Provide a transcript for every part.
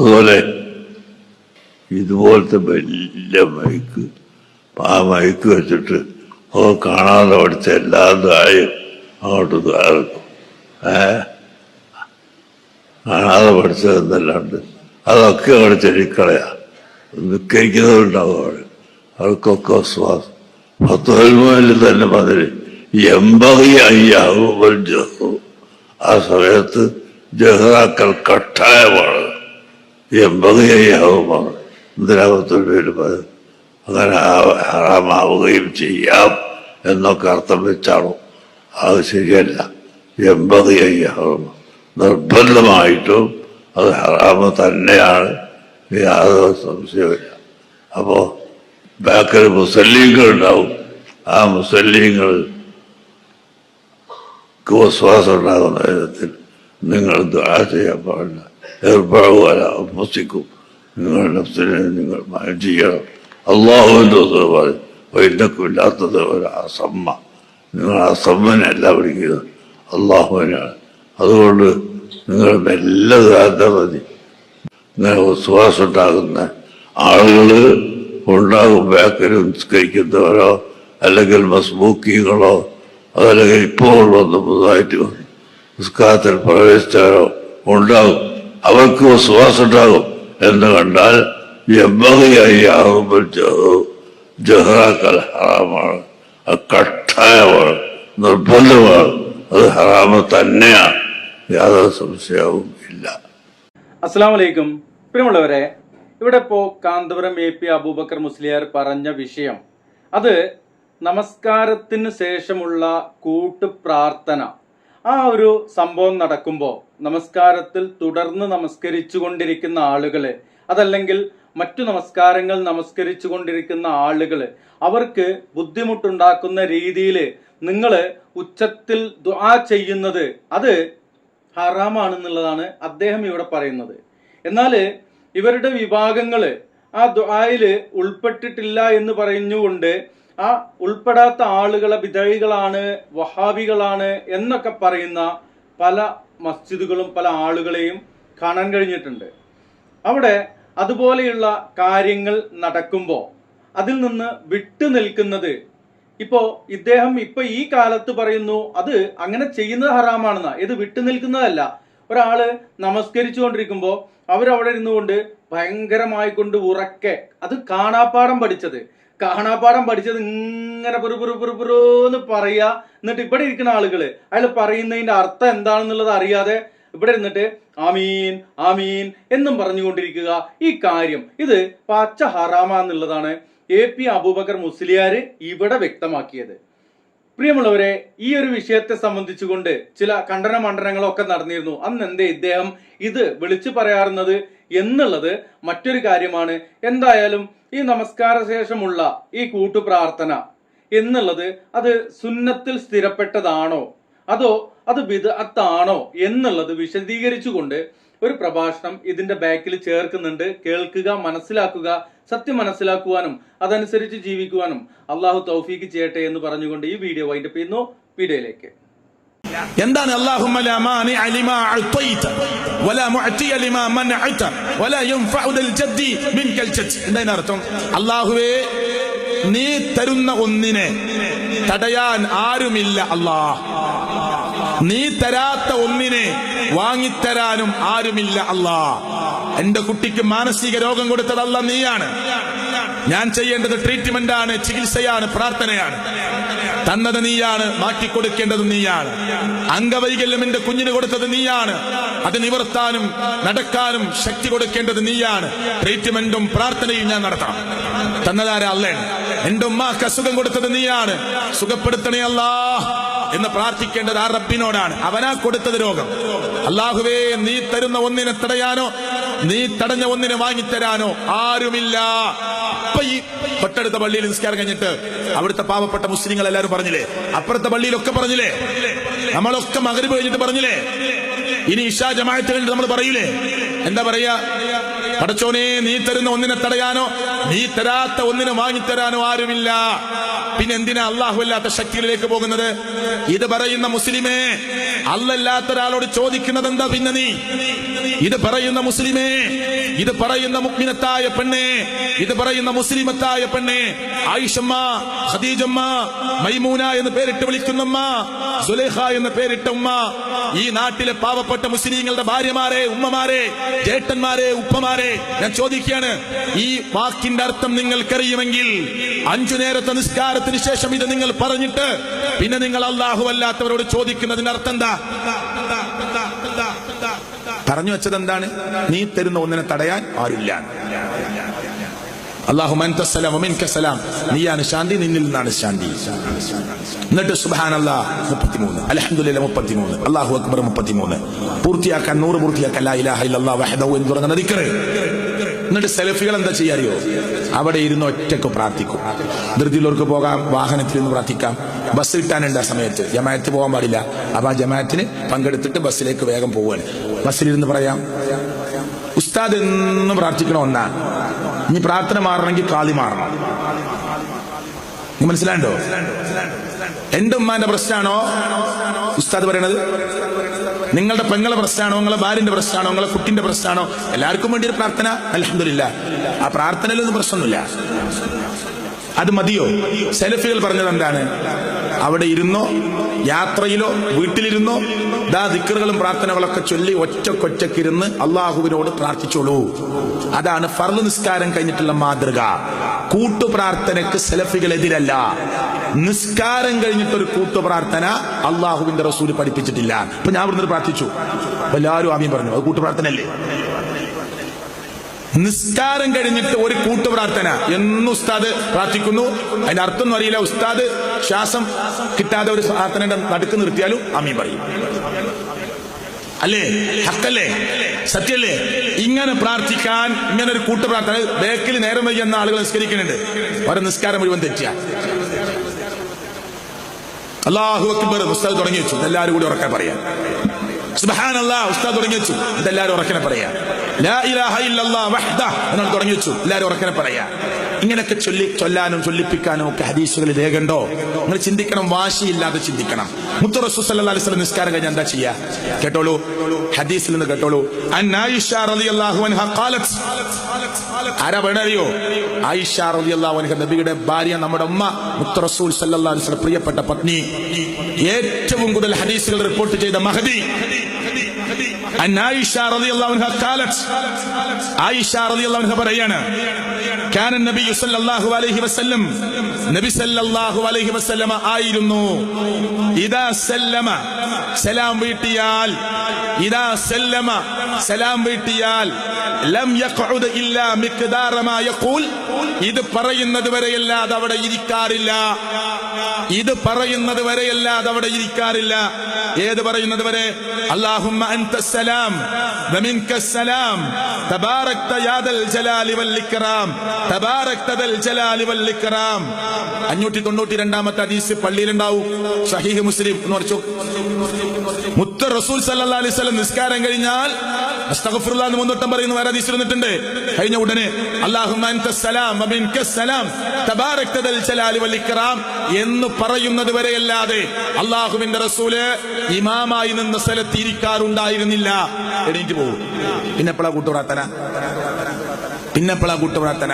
അതുപോലെ ഇതുപോലത്തെ വലിയ മൈക്ക്, ആ മൈക്ക് വെച്ചിട്ട് അവർ കാണാതെ പഠിച്ച എല്ലാ ദായും അങ്ങോട്ട് ദ്വാരക്കും. കാണാതെ പഠിച്ചതെന്നല്ലാണ്ട് അതൊക്കെ അവിടെ ചെടിക്കളയാ. നിൽക്കുന്നവരുണ്ടാവും അവിടെ, അവർക്കൊക്കെ ശ്വാസം. ഫത്തുഹൽ തന്നെ മതിരി എമ്പകയാവും ജഹു. ആ സമയത്ത് ജഹറാക്കൽ കട്ടായമാണ്, എമ്പകയാവുമാണ്. എന്തിനകത്തൊരു പേര് പറയും അങ്ങനെ ഹറാമാവുകയും ചെയ്യാം എന്നൊക്കെ അർത്ഥം വെച്ചാണോ? അത് ശരിയല്ല. എമ്പകയാവും നിർബന്ധമായിട്ടും അത് ഹറാമ് തന്നെയാണ്, യാതൊരു സംശയമില്ല. അപ്പോ ബാക്കിൽ മുസല്ലീങ്ങൾ ഉണ്ടാവും. ആ മുസല്ലീങ്ങൾക്ക് വിശ്വാസം ഉണ്ടാകുന്ന വിധത്തിൽ നിങ്ങൾ ദുആ ചെയ്യാൻ പാടില്ല. ഏർപ്പാടുപോലെ അഭ്യസിക്കും. നിങ്ങൾ നഫ്സിനെ നിങ്ങൾ മാനം ചെയ്യണം. അള്ളാഹുവിൻ്റെ പറയും വൈദ്യക്കില്ലാത്തത് ഒരു അസമ്മ. നിങ്ങൾ അസമ്മനല്ല പഠിക്കുന്നത്, അള്ളാഹുവിനാണ്. അതുകൊണ്ട് നിങ്ങൾ മെല്ലെ ദുആ മതി. ഇങ്ങനെ വിശ്വാസം ഉണ്ടാകുന്ന ആളുകൾ ഉണ്ടാകും. ബാക്കിൽ നിസ്കരിക്കുന്നവരോ അല്ലെങ്കിൽ മസ്ബൂക്കികളോ അതല്ലെങ്കിൽ ഇപ്പോൾ വന്ന് പുതുതായിട്ട് നിസ്കാരത്തിൽ പ്രവേശിച്ചവരോ ഉണ്ടാകും. അവർക്ക് വിശ്വാസം ഉണ്ടാകും എന്ന് കണ്ടാൽ എമ്പകയായി ആകുമ്പോൾ ജഹറാക്കൽ ഹറാമാണ്. അത് കട്ടായമാണ്, നിർബന്ധമാണ്. അത് ഹറാമ് തന്നെയാണ്, യാതൊരു സംശയവും ഇല്ല. അസ്സലാമു അലൈക്കും. പ്രിയമുള്ളവരെ, ഇവിടെ ഇപ്പോൾ കാന്തപുരം AP അബൂബക്കർ മുസ്ലിയാർ പറഞ്ഞ വിഷയം, അത് നമസ്കാരത്തിന് ശേഷമുള്ള കൂട്ടുപ്രാർത്ഥന. ആ ഒരു സംഭവം നടക്കുമ്പോൾ നമസ്കാരത്തിൽ തുടർന്ന് നമസ്കരിച്ചു കൊണ്ടിരിക്കുന്ന ആളുകള്, അതല്ലെങ്കിൽ മറ്റു നമസ്കാരങ്ങൾ നമസ്കരിച്ചു കൊണ്ടിരിക്കുന്ന ആളുകള്, അവർക്ക് ബുദ്ധിമുട്ടുണ്ടാക്കുന്ന രീതിയിൽ നിങ്ങൾ ഉച്ചത്തിൽ ദുആ ചെയ്യുന്നത് അത് ഹറാമാണെന്നുള്ളതാണ് അദ്ദേഹം ഇവിടെ പറയുന്നത്. എന്നാൽ ഇവരുടെ വിഭാഗങ്ങള് ആ ദുആയില് ഉൾപ്പെട്ടിട്ടില്ല എന്ന് പറഞ്ഞുകൊണ്ട് ആ ഉൾപ്പെടാത്ത ആളുകളെ ബിദഈകളാണ്, വഹാബികളാണ് എന്നൊക്കെ പറയുന്ന പല മസ്ജിദുകളും പല ആളുകളെയും കാണാൻ കഴിഞ്ഞിട്ടുണ്ട്. അവിടെ അതുപോലെയുള്ള കാര്യങ്ങൾ നടക്കുമ്പോൾ അതിൽ നിന്ന് വിട്ടു നിൽക്കുന്നത്, ഇപ്പോ ഇദ്ദേഹം ഈ കാലത്ത് പറയുന്നു അത് അങ്ങനെ ചെയ്യുന്നത് ഹറാമാണെന്നാ. ഇത് വിട്ടു നിൽക്കുന്നതല്ല. ഒരാള് നമസ്കരിച്ചുകൊണ്ടിരിക്കുമ്പോൾ അവരവിടെ ഇരുന്നുകൊണ്ട് ഭയങ്കരമായിക്കൊണ്ട് ഉറക്കെ, അത് കാണാപ്പാടം പഠിച്ചത് ഇങ്ങനെ പുറന്ന് പറയാ. എന്നിട്ട് ഇവിടെ ഇരിക്കുന്ന ആളുകള് അയാൾ പറയുന്നതിന്റെ അർത്ഥം എന്താണെന്നുള്ളത് അറിയാതെ ഇവിടെ ഇരുന്നിട്ട് ആമീൻ ആമീൻ എന്നും പറഞ്ഞുകൊണ്ടിരിക്കുക. ഈ കാര്യം ഇത് പച്ച ഹറാമാന്നുള്ളതാണ് AP അബൂബക്കർ മുസ്ലിയാർ ഇവിടെ വ്യക്തമാക്കിയത്. പ്രിയമുള്ളവരെ, ഈ ഒരു വിഷയത്തെ സംബന്ധിച്ചുകൊണ്ട് ചില ഖണ്ഡന മണ്ഡനങ്ങളൊക്കെ നടന്നിരുന്നു. അന്ന് എന്തേ ഇദ്ദേഹം ഇത് വിളിച്ചു പറയാറുന്നത് എന്നുള്ളത് മറ്റൊരു കാര്യമാണ്. എന്തായാലും ഈ നമസ്കാര ശേഷമുള്ള ഈ കൂട്ടുപ്രാർത്ഥന എന്നുള്ളത് അത് സുന്നത്തിൽ സ്ഥിരപ്പെട്ടതാണോ അതോ അത് ബിദ്അത്താണോ എന്നുള്ളത് വിശദീകരിച്ചുകൊണ്ട് ഒരു പ്രഭാഷണം ഇതിന്റെ ബാക്കിൽ ചേർക്കുന്നുണ്ട്. കേൾക്കുക, മനസ്സിലാക്കുക, സത്യം മനസ്സിലാക്കുവാനും അതനുസരിച്ച് ജീവിക്കുവാനും അള്ളാഹു തൗഫീക്ക് ചെയ്യട്ടെ എന്ന് പറഞ്ഞുകൊണ്ട് ഈ വീഡിയോ വൈൻഡപ്പ് ചെയ്യുന്നു. വീഡിയോയിലേക്ക്. എന്താണ് അല്ലാഹുമ്മ ലാ മാനിഅ ലിമാ അഅതൈത വലാ മുഅതിയ ലിമാ മനഅത വലാ യൻഫഉ ദൽ ജദ്ദി മിൻകൽ ജദ്ദ്? എന്താണ് അർത്ഥം? അല്ലാഹുവേ, നീ തരുന്ന ഒന്നിനെ തടയാൻ ആരുമില്ല അല്ലാഹ്. നീ തരാത്ത ഒന്നിനെ വാങ്ങിത്തരാനും ആരുമില്ല അല്ലാഹ്. എന്റെ കുട്ടിക്ക് മാനസിക രോഗം കൊടുത്തതല്ല നീയാണ്. ഞാൻ ചെയ്യേണ്ടത് ട്രീറ്റ്മെന്റ് ആണ്, ചികിത്സയാണ്, പ്രാർത്ഥനയാണ്. തന്നത് നീയാണ്, മാറ്റിക്കൊടുക്കേണ്ടത് നീയാണ്. അംഗവൈകല്യം എന്റെ കുഞ്ഞിന് കൊടുത്തത് നീയാണ്. അത് നിവർത്താനും നടക്കാനും ശക്തി കൊടുക്കേണ്ടത് നീയാണ്. ട്രീറ്റ്മെന്റും പ്രാർത്ഥനയും ഞാൻ നടത്താം. തന്നതാരാ? അല്ലാണ്. എന്റെ ഉമ്മാക്ക് അസുഖം കൊടുത്തത് നീയാണ്. സുഖപ്പെടുത്തണേ അല്ലാഹ് എന്ന് പ്രാർത്ഥിക്കേണ്ടത് ആ റബ്ബിനോടാണ്. അവനാ കൊടുത്തത് രോഗം. അല്ലാഹുവേ, നീ തരുന്ന ഒന്നിനെ തടയാനോ നീ തടഞ്ഞ ഒന്നിനെ വാങ്ങിത്തരാനോ ആരുമില്ല. ഇപ്പൊ ഈ തൊട്ടടുത്ത പള്ളിയിൽ നിസ്കാരം കഴിഞ്ഞിട്ട് അവിടുത്തെ പാവപ്പെട്ട മുസ്ലിങ്ങൾ എല്ലാവരും പറഞ്ഞില്ലേ? അപ്പുറത്തെ പള്ളിയിലൊക്കെ പറഞ്ഞില്ലേ? നമ്മളൊക്കെ മഗ്രിബ് കഴിഞ്ഞിട്ട് പറഞ്ഞില്ലേ? ഇനി ഇശാ ജമാഅത്ത് കഴിഞ്ഞിട്ട് നമ്മൾ പറയൂലേ? എന്താ പറയാ? പടച്ചോനെ, നീ തരുന്ന ഒന്നിനെ തടയാനോ നീ തരാത്ത ഒന്നിനെ വാങ്ങിത്തരാനോ ആരുമില്ല. പിന്നെ എന്തിനാ അള്ളാഹു അല്ലാത്ത ശക്തികളിലേക്ക് പോകുന്നത്? ഇത് പറയുന്ന മുസ്ലിമേ, അല്ലല്ലാത്ത ഒരാളോട് ചോദിക്കുന്നത് എന്താ പിന്നെ നീ? ഇത് പറയുന്ന മുസ്ലിമേ, ഇത് പറയുന്ന മുഅ്മിനത്തായ പെണ്ണേ, ഇത് പറയുന്ന മുസ്ലിമത്തായ പെണ്ണേ, ആയിഷമ്മ, ഖദീജമ്മ, മൈമൂന എന്ന് പേരിട്ട് വിളിക്കുന്നമ്മ, സുലൈഖ എന്ന് പേരിട്ട ഉമ്മ, ഈ നാട്ടിലെ പാവപ്പെട്ട മുസ്ലിങ്ങളുടെ ഭാര്യമാരെ, ഉമ്മമാരെ, ജേട്ടന്മാരെ, ഉപ്പമാരെ, ഞാൻ ചോദിക്കുകയാണ്, ഈ വാക്കിന്റെ അർത്ഥം നിങ്ങൾക്കറിയുമെങ്കിൽ 5 നേരത്തെ നിസ്കാരത്തിന് ശേഷം ഇത് നിങ്ങൾ പറഞ്ഞിട്ട് പിന്നെ നിങ്ങൾ അല്ലാഹു അല്ലാത്തവരോട് ചോദിക്കുന്നതിന്റെ അർത്ഥം എന്താ? പറഞ്ഞു വെച്ചത് എന്താണ്? നീ തരുന്ന ഒന്നിനെ തടയാൻ ആരില്ല. അല്ലാഹുമ്മ അൻത സലാം വമിൻക സലാം, നീയാണ് ശാന്തി, നിന്നിൽ നിന്നാണ് ശാന്തി. എന്നിട്ട് സുബ്ഹാനല്ലാഹ് 33, അൽഹംദുലില്ലാഹ് 33, അല്ലാഹു അക്ബർ 33, പൂർത്തിയാക്കാൻ 100 പൂർത്തിയാക്കാൻ ലാ ഇലാഹ ഇല്ലല്ലാഹ് വഹ്ദഹു എന്ന് തുടങ്ങുന്ന ദിക്ർ. എന്നിട്ട് സെൽഫികൾ എന്താ ചെയ്യാറിയോ? അവിടെ ഇരുന്ന് ഒറ്റക്ക് പ്രാർത്ഥിക്കും. ധൃതിയുള്ളവർക്ക് പോകാം, വാഹനത്തിൽ നിന്ന് പ്രാർത്ഥിക്കാം. ബസ് കിട്ടാനുണ്ട് ആ സമയത്ത്, ജമാഅത്ത് പോകാൻ പാടില്ല. അപ്പൊ ആ ജമാഅത്തിന് പങ്കെടുത്തിട്ട് ബസ്സിലേക്ക് വേഗം പോവാണ്. ബസ്സിലിരുന്ന് പറയാം, ഉസ്താദ് എന്നും പ്രാർത്ഥിക്കണ ഒന്നാ, ഇനി പ്രാർത്ഥന മാറണമെങ്കിൽ കാളി മാറണം. മനസ്സിലാണ്ടോ? എന്റെ ഉമ്മാന്റെ പ്രശ്നമാണോ ഉസ്താദ് പറയണത്? നിങ്ങളുടെ പെങ്ങളെ പ്രശ്നമാണോ, നിങ്ങളെ ഭാര്യന്റെ പ്രശ്നമാണോ, നിങ്ങളെ കുട്ടിന്റെ പ്രശ്നമാണോ? എല്ലാവർക്കും വേണ്ടി ഒരു പ്രാർത്ഥന, അൽഹംദുലില്ലാഹ്. ആ പ്രാർത്ഥനയിലൊന്നും പ്രശ്നമൊന്നുമില്ല, അത് മതിയോ? സെലഫികൾ പറഞ്ഞത് എന്താണ്? അവിടെ ഇരുന്നോ, യാത്രയിലോ, വീട്ടിലിരുന്നോ, ദിക്റുകളും പ്രാർത്ഥനകളൊക്കെ ചൊല്ലി ഒറ്റക്കൊറ്റക്കിരുന്ന് അള്ളാഹുവിനോട് പ്രാർത്ഥിച്ചോളൂ. അതാണ് ഫർള് നിസ്കാരം കഴിഞ്ഞിട്ടുള്ള മാതൃക. കൂട്ടുപ്രാർത്ഥനക്ക് സെലഫികൾ എതിരല്ല. നിസ്കാരം കഴിഞ്ഞിട്ടൊരു കൂട്ടുപ്രാർത്ഥന അള്ളാഹുവിന്റെ റസൂല് പഠിപ്പിച്ചിട്ടില്ല. ഇപ്പൊ ഞാൻ ഇവിടുന്ന് പ്രാർത്ഥിച്ചു, എല്ലാവരും ആമീൻ പറഞ്ഞു, അത് കൂട്ടുപ്രാർത്ഥനയല്ലേ? നിസ്കാരം കഴിഞ്ഞിട്ട് ഒരു കൂട്ടുപ്രാർത്ഥന എന്ന് ഉസ്താദ് പ്രാർത്ഥിക്കുന്നു, അതിന്റെ അർത്ഥം ഒന്നും അറിയില്ല. ഉസ്താദ് ശ്വാസം കിട്ടാതെ ഒരു പ്രാർത്ഥനയുടെ നടുക്ക് നിർത്തിയാലും ആമീൻ പറയും. അല്ലേ? ഹക്കല്ലേ? സത്യല്ലേ? ഇങ്ങനെ പ്രാർത്ഥിക്കാൻ, ഇങ്ങനെ ഒരു കൂട്ടുപ്രാർത്ഥന, ബേക്കിൽ നേരം വൈകുന്ന ആളുകൾ നിസ്കരിക്കുന്നുണ്ട്, അവരെ നിസ്കാരം മുഴുവൻ തെറ്റിയ. അല്ലാഹു അക്ബർ ഉസ്താദ് തുടങ്ങി വെച്ചു, എല്ലാവരും കൂടി ഉറക്കെ പറയാം. സുബ്ഹാനല്ലാഹ് ഉസ്താദ് തുടങ്ങി വെച്ചു, ഇതെല്ലാവരും ഉറക്കനെ പറയാ. ലാ ഇലാഹ ഇല്ലല്ലാഹ് വഹ്ദഹു എന്നാണ് തുടങ്ങി വെച്ചു, എല്ലാവരും ഉറക്കനെ പറയാ. ഇങ്ങനെയൊക്കെ ചൊല്ലാനും ചൊല്ലിപ്പിക്കാനും ഒക്കെ ഹദീസുകളിൽ രേഖണ്ടോ? നിങ്ങൾ ചിന്തിക്കണം, വാശിയില്ലാതെ ചിന്തിക്കണം. മുത്ത് റസൂൽ സല്ലല്ലാഹു അലൈഹി വസല്ലം നിസ്കാരം കഴിഞ്ഞാൽ എന്താ ചെയ്യാ? കേട്ടോളൂ, ഹദീസിൽ നിന്ന് കേട്ടോളൂ. അൻ ആയിഷ റളിയല്ലാഹു അൻഹ ഖാലത്ത്, ആരാ പറയണറിയോ? ആയിഷ റളിയല്ലാഹു അൻഹ, നബിയുടെ ഭാര്യ, നമ്മുടെ ഉമ്മ, മുത്ത് റസൂൽ സല്ലല്ലാഹു അലൈഹി വസല്ലം പ്രിയപ്പെട്ട പത്നി, ഏറ്റവും കൂടുതൽ ഹദീസുകൾ റിപ്പോർട്ട് ചെയ്ത മഹദി. അൻ ആയിഷ റളിയല്ലാഹു അൻഹ ഖാലത്ത്, ആയിഷ റളിയല്ലാഹു അൻഹ പറയാണ്, കാന നബി സല്ലല്ലാഹു അലൈഹി വസല്ലം, നബി സല്ലല്ലാഹു അലൈഹി വസല്ലമ ആയിരുന്നു, ഇദാ സല്ലമ, സലാം വീട്ടിയാൽ, ഇദാ സല്ലമ, സലാം വീട്ടിയാൽ, ലം യഖഉദ് ഇല്ലാ മിഖ്ദാറ മാ യഖൂൽ, ഇത് പറയുന്നത് വരെയല്ലാതെ അവിടെ ഇരിക്കാറില്ല. ഇത് പറയുന്നത് വരെയല്ലാതെ അവിടെ ഇരിക്കാറില്ല. ഏത് പറയുന്നത് വരെ? അല്ലാഹുമ്മ അൻതസ്സലാം വമിൻകസ്സലാം തബാറക്ത യാ ദൽ ജലാലി വൽ ഇക്റാം, തബാറക്ത ദൽ ജലാലി വൽ ഇക്റാം. 592 ഹദീസ് പള്ളിയിലുണ്ടാവും, സഹീഹ് മുസ്ലിം എന്ന് പറഞ്ഞു. മുത്ത് റസൂൽ സല്ലല്ലാഹു അലൈഹി വസല്ലം നിസ്കാരം കഴിഞ്ഞാൽ അസ്തഗ്ഫിറുല്ലാഹ് എന്ന് 3 വട്ടം പറയുന്നു. വേറെ ഹദീസിൽ വന്നിട്ടുണ്ട്. കഴിഞ്ഞ ഉടനെ അല്ലാഹുമ്മ അൻതസ്സലാം വമിൻകസ്സലാം തബാറക്ത ദൽ ജലാലി വൽ ഇക്റാം എന്ന് പറയുന്നത് വരെയല്ലാതെ അല്ലാഹുവിന്റെ റസൂല് ഇമാമായി നിന്ന സ്ഥലത്ത് ഇരിക്കാറുണ്ടായിരുന്നില്ല. എണീറ്റ് പോകും. പിന്നെപ്പോഴാ കൂട്ടുപ്രാർത്ഥന? പിന്നെപ്പോഴാ കൂട്ടുപ്രാർത്ഥന?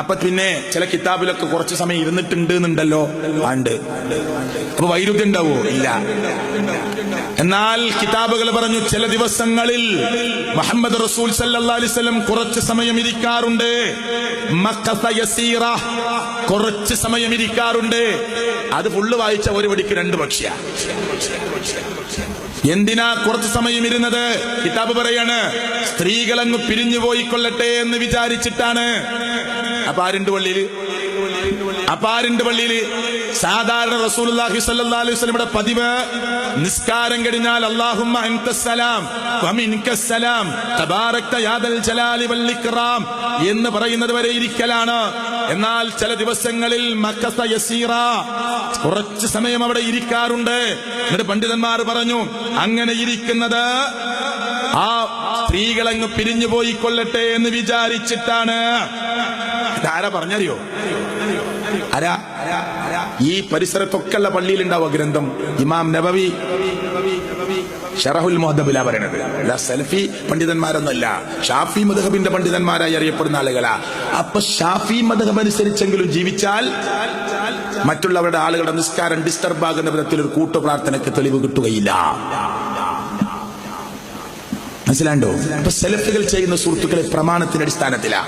അപ്പൊ പിന്നെ ചില കിതാബിലൊക്കെ കുറച്ച് സമയം ഇരുന്നിട്ടുണ്ട് എന്നുണ്ടല്ലോ. ഉണ്ട്. അപ്പൊ വൈരുദ്ധ്യം ഉണ്ടാവോ? ഇല്ല. എന്നാൽ കിതാബുകൾ പറഞ്ഞു, ചില ദിവസങ്ങളിൽ മുഹമ്മദ് റസൂൽ സല്ലല്ലാഹു അലൈഹി വസല്ലം കുറച്ച് സമയം ഇരിക്കാറുണ്ട്. മഖസ യസീറ, കുറച്ച് സമയം ഇരിക്കാറുണ്ട്. അത് ഫുള്ള് വായിച്ച ഒരു വടിക്ക് 2 പക്ഷിയ. എന്തിനാ കുറച്ച് സമയം ഇരുന്നത്? കിതാബ് പറയാണ്, സ്ത്രീകളങ്ങ് പിരിഞ്ഞു പോയിക്കൊള്ളട്ടെ എന്ന് വിചാരിച്ചിട്ടാണ്. അപ്പൊ ആരുണ്ട് പള്ളിയില്? സാധാരണ റസൂലുള്ളാഹി സ്വല്ലല്ലാഹു അലൈഹി വസല്ലമയുടെ പതിവ് നിസ്കാരം കഴിഞ്ഞാൽ അല്ലാഹുമ്മ അൻതസ്സലാം വമിൻകസ്സലാം തബാറക്ത യാ ദൽ ജലാലി വൽ ഇക്റാം എന്ന് പറയുന്നത് വരെ ഇരിക്കലാണ്. എന്നാൽ ചില ദിവസങ്ങളിൽ മഖസ യസീറ, കുറച്ച് സമയം അവിടെ ഇരിക്കാറുണ്ട്. എന്നിട്ട് പണ്ഡിതന്മാർ പറഞ്ഞു, അങ്ങനെ ഇരിക്കുന്നത് ആ സ്ത്രീകളങ്ങ് പിരിഞ്ഞു പോയിക്കൊള്ളട്ടെ എന്ന് വിചാരിച്ചിട്ടാണ്. ആരാ പറഞ്ഞറിയോ? ആരാ? ഈ പരിസരത്തൊക്കെ ഉള്ള പള്ളിയിലുണ്ടാവുക ഗ്രന്ഥം. ഇമാം നബവി ഷറഹുൽ മുഹദ്ദബിലാ പറയണത്. അല്ല സലഫി പണ്ഡിതന്മാരൊന്നല്ല, ഷാഫി മദ്ഹബിന്റെ പണ്ഡിതന്മാരായി അറിയപ്പെടുന്ന ആളുകളാ. അപ്പൊ ഷാഫി മദ്ഹബ് അനുസരിച്ചെങ്കിലും ജീവിച്ചാൽ മറ്റുള്ളവരുടെ ആളുകളുടെ നിസ്കാരം ഡിസ്റ്റർബ് ആകുന്ന വിധത്തിൽ ഒരു കൂട്ടുപ്രാർത്ഥനയ്ക്ക് തെളിവ് കിട്ടുകയില്ല. മനസ്സിലാണ്ടോ? അപ്പൊ സലഫികൾ ചെയ്യുന്ന സുഹൃത്തുക്കളെ പ്രമാണത്തിന്റെ അടിസ്ഥാനത്തിലാ.